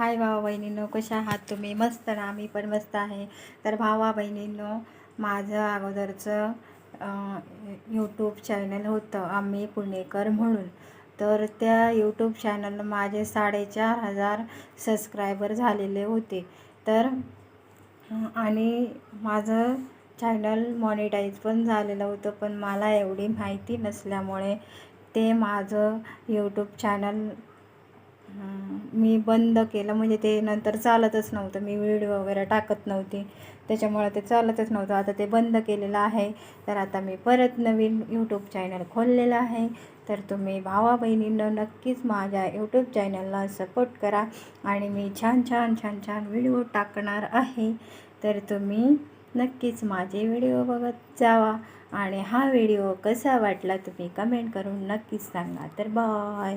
हाय भावा बहिणींनो, कशा आहात तुम्ही? मस्त ना? आम्ही पण मस्त आहे. तर भावा बहिणींनो, माझं अगोदरचं यूट्यूब चॅनल होतं आम्ही पुणेकर म्हणून. तर त्या यूट्यूब चॅनलला माझे 4,500 सबस्क्रायबर झालेले होते. तर आणि माझं चॅनल मॉनिटाईज पण झालेलं होतं, पण मला एवढी माहिती नसल्यामुळे ते माझं यूट्यूब चॅनल मी बंद केलं. म्हणजे ते नंतर चालतच नव्हतं, मी व्हिडिओ वगैरे टाकत नव्हते, त्याच्यामुळे ते चालतच नव्हतं. आता ते बंद केलेलं आहे. तर आता मी परत नवीन यूट्यूब चॅनल खोललेलं आहे. तर तुम्ही भावा बहिणींनो नक्कीच माझ्या यूट्यूब चॅनलला सपोर्ट करा आणि मी छान छान छान छान व्हिडिओ टाकणार आहे. तर तुम्ही नक्कीच माझे व्हिडिओ बघत जावा आणि हा व्हिडिओ कसा वाटला तुम्ही कमेंट करून नक्कीच सांगा. तर बाय.